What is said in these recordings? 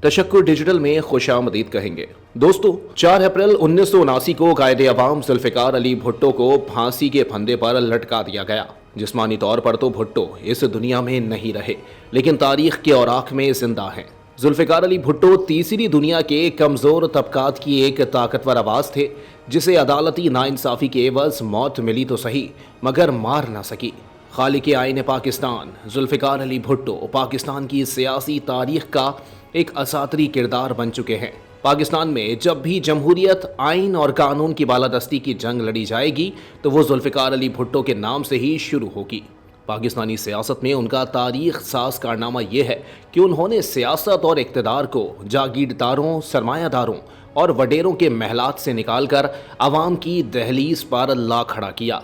तशक्कुर digital में खुश आमदीद कहेंगे। दोस्तों, 4 अप्रैल 1979 को कायदे अवाम जुल्फिकार अली भुट्टो को फांसी के फंदे पर लटका दिया गया। जिस्मानी तौर पर तो भुट्टो इस दुनिया में नहीं रहे, लेकिन तारीख के औराख में जिंदा हैं। जुल्फिकार अली भुट्टो तीसरी दुनिया के कमज़ोर तबकात की एक ताकतवर आवाज़ थे, जिसे अदालती नाइंसाफ़ी के एवज़ मौत मिली तो सही, मगर मार ना सकी। खालिक आईन पाकिस्तान जुल्फिकार अली भुट्टो पाकिस्तान की सियासी तारीख का एक असातरी किरदार बन चुके हैं। पाकिस्तान में जब भी जमहूरियत, आइन और कानून की बालादस्ती की जंग लड़ी जाएगी तो वो जुल्फिकार अली भुट्टो के नाम से ही शुरू होगी। पाकिस्तानी सियासत में उनका तारीख साज कारनामा ये है कि उन्होंने सियासत और इक़्तिदार को जागीरदारों, सरमायादारों और वडेरों के महलात से निकालकर अवाम की दहलीज पर ला खड़ा किया।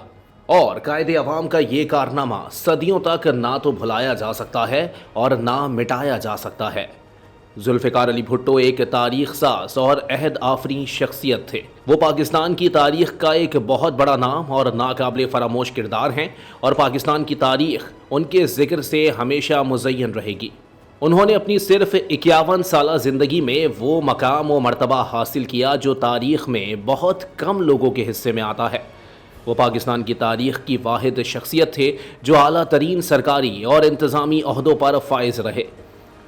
और कायदे अवाम का ये कारनामा सदियों तक ना तो भुलाया जा सकता है और ना मिटाया जा सकता है। जुल्फिकार अली भुट्टो एक तारीख साज और अहद आफरी शख्सियत थे। वो पाकिस्तान की तारीख का एक बहुत बड़ा नाम और नाकाबिले फरामोश किरदार हैं और पाकिस्तान की तारीख उनके जिक्र से हमेशा मुज़य्यन रहेगी। उन्होंने अपनी सिर्फ 51 साला ज़िंदगी में वो मकाम व मर्तबा हासिल किया जो तारीख में बहुत कम लोगों के हिस्से में आता है। वो पाकिस्तान की तारीख की वाहिद शख्सियत थे जो आला तरीन सरकारी और इंतज़ामी ओहदों पर फाइज रहे,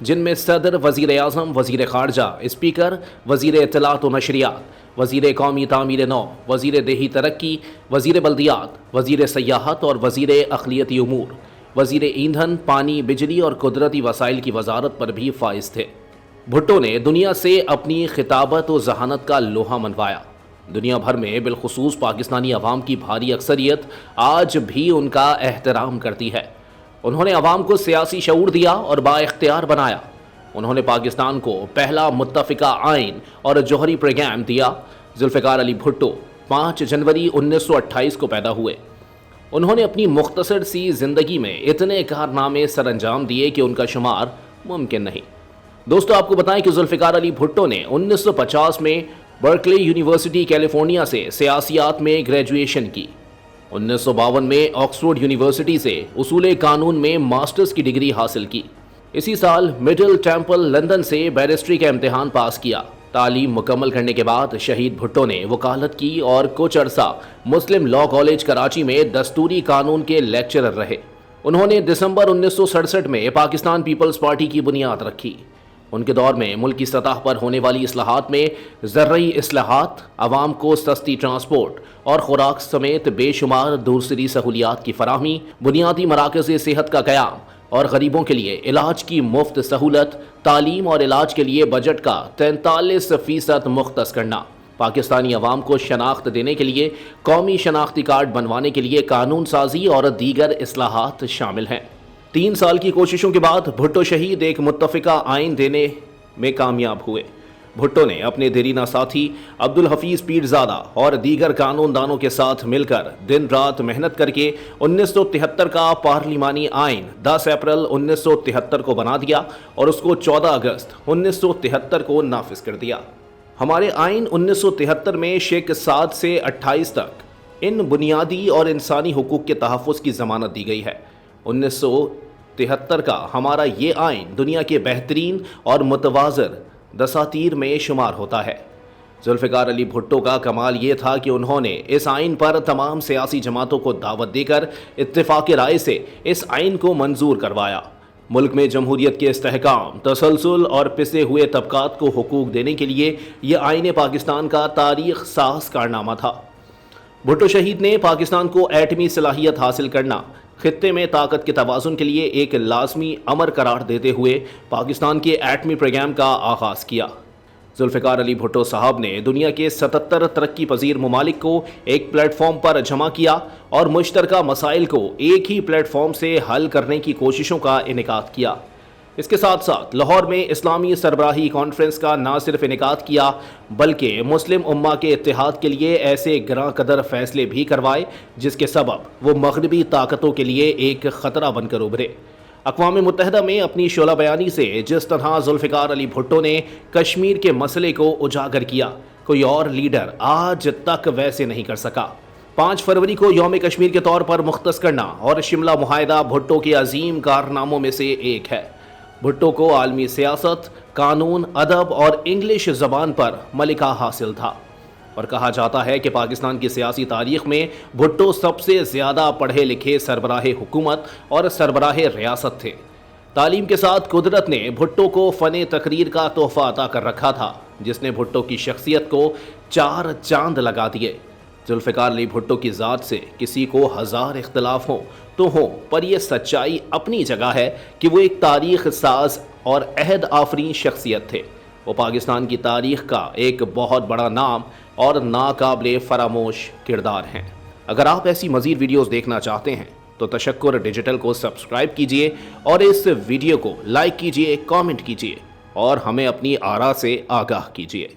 जिनमें सदर, वज़ीर आज़म, वज़ीर ख़ारजा, स्पीकर, वज़ीर इत्तलात व नशरियात, वज़ीर कौमी तामीर नौ, वज़ीर देही तरक्की, वज़ीर बल्दियात, वज़ीर सयाहत और वज़ीर अक़लियती उमूर, वज़ीर ईंधन, पानी, बिजली और कुदरती वसाइल की वजारत पर भी फाइज थे। भुट्टो ने दुनिया से अपनी खिताबत व जहानत का लोहा मनवाया। दुनिया भर में बिलखुसूस पाकिस्तानी अवाम की भारी अक्सरियत आज भी उनका एहतराम करती है। उन्होंने अवाम को सियासी शऊर दिया और बाइख्तियार बनाया। उन्होंने पाकिस्तान को पहला मुत्तफ़िका आइन और जौहरी प्रोग्राम दिया। जुल्फिकार अली भुट्टो 5 जनवरी 1928 को पैदा हुए। उन्होंने अपनी मुख्तसर सी ज़िंदगी में इतने कारनामे सर अंजाम दिए कि उनका शुमार मुमकिन नहीं। दोस्तों, आपको बताएं कि जुल्फिकार अली भुट्टो ने 1950 में बर्कले यूनिवर्सिटी कैलिफोर्निया से सियासियात में ग्रेजुएशन की। 1952 में ऑक्सफोर्ड यूनिवर्सिटी से उसूले कानून में मास्टर्स की डिग्री हासिल की। इसी साल मिडिल टेम्पल लंदन से बैरिस्ट्री का इम्तिहान पास किया। तालीम मुकम्मल करने के बाद शहीद भुट्टो ने वकालत की और कुछ अरसा मुस्लिम लॉ कॉलेज कराची में दस्तूरी कानून के लेक्चरर रहे। उन्होंने दिसंबर 1967 में पाकिस्तान पीपल्स पार्टी की बुनियाद रखी। उनके दौर में मुल्क की सतह पर होने वाली इस्लाहात में ज़र्ई इस्लाहात, आवाम को सस्ती ट्रांसपोर्ट और खुराक समेत बेशुमार दूसरी सहूलियात की फराहमी, बुनियादी मराकज़ सेहत का क़याम और गरीबों के लिए इलाज की मुफ्त सहूलत, तालीम और इलाज के लिए बजट का 43% मुख्तस करना, पाकिस्तानी अवाम को शनाख्त देने के लिए कौमी शनाख्ती कार्ड बनवाने के लिए कानून साजी और दीगर इस्लाहात शामिल हैं। 3 साल की कोशिशों के बाद भुट्टो शहीद एक मुत्तफ़िका आइन देने में कामयाब हुए। भुट्टो ने अपने देरीना साथी अब्दुल हफीज़ पीरज़ादा और दीगर कानूनदानों के साथ मिलकर दिन रात मेहनत करके 1973 का पार्लिमानी आइन 10 अप्रैल 1973 को बना दिया और उसको 14 अगस्त 1973 को नाफिज कर दिया। हमारे आइन 1973 में शेख 7 से 28 तक इन बुनियादी और इंसानी हुकूक के तहफ़्फ़ुज़ की ज़मानत दी गई है। 1973 का हमारा ये आइन दुनिया के बेहतरीन और मुतवाज़िर दसातीर में शुमार होता है। जुल्फिकार अली भुट्टो का कमाल ये था कि उन्होंने इस आइन पर तमाम सियासी जमातों को दावत देकर इत्तेफाक राय से इस आइन को मंजूर करवाया। मुल्क में जमहूरियत के इस्तेहकाम, तसलसल और पिसे हुए तबकात को हुकूक देने के लिए यह आइन पाकिस्तान का तारीख साज कारनामा था। भुट्टो शहीद ने पाकिस्तान को एटमी सलाहियत हासिल करना, खित्ते में ताकत के तवाज़ुन के लिए एक लाजमी अमर करार देते हुए पाकिस्तान के एटमी प्रोग्राम का आगाज़ किया। जुल्फिकार अली भुट्टो साहब ने दुनिया के 77 तरक्की पजीर ममालिक को एक प्लेटफॉर्म पर जमा किया और मुश्तरका मसाइल को एक ही प्लेटफॉर्म से हल करने की कोशिशों का इनेकाद किया। इसके साथ साथ लाहौर में इस्लामी सरबराही कॉन्फ्रेंस का न सिर्फ इनेकाद किया बल्कि मुस्लिम उम्मा के इत्तेहाद के लिए ऐसे ग्रां कदर फैसले भी करवाए जिसके सबब वो मगरबी ताकतों के लिए एक ख़तरा बनकर उभरे। अक़वाम मुत्तहिदा में अपनी शोला बयानी से जिस तरह जुल्फिकार अली भुट्टो ने कश्मीर के मसले को उजागर किया, कोई और लीडर आज तक वैसे नहीं कर सका। 5 फरवरी को यौम कश्मीर के तौर पर मुख्तस करना और शिमला मुआहिदा भुट्टो के अजीम कारनामों में से एक है। भुट्टो को आलमी सियासत, कानून, अदब और इंग्लिश ज़बान पर मलिका हासिल था और कहा जाता है कि पाकिस्तान की सियासी तारीख में भुट्टो सबसे ज़्यादा पढ़े लिखे सरबराह हुकूमत और सरबराह रियासत थे। तालीम के साथ कुदरत ने भुट्टो को फ़न तकरीर का तोहफ़ा अता कर रखा था, जिसने भुट्टो की शख्सियत को 4 चांद लगा दिए। जुल्फ़िकार अली भुट्टो की ज़ात से किसी को हज़ार इख्तलाफ हों तो हों, पर यह सच्चाई अपनी जगह है कि वो एक तारीख़ साज और अहद आफरीन शख्सियत थे। वो पाकिस्तान की तारीख़ का एक बहुत बड़ा नाम और नाकाबिले फरामोश किरदार हैं। अगर आप ऐसी मज़ीद वीडियोज़ देखना चाहते हैं तो तशक्कुर डिजिटल को सब्सक्राइब कीजिए और इस वीडियो को लाइक कीजिए, कमेंट कीजिए और हमें अपनी आरा से आगाह कीजिए।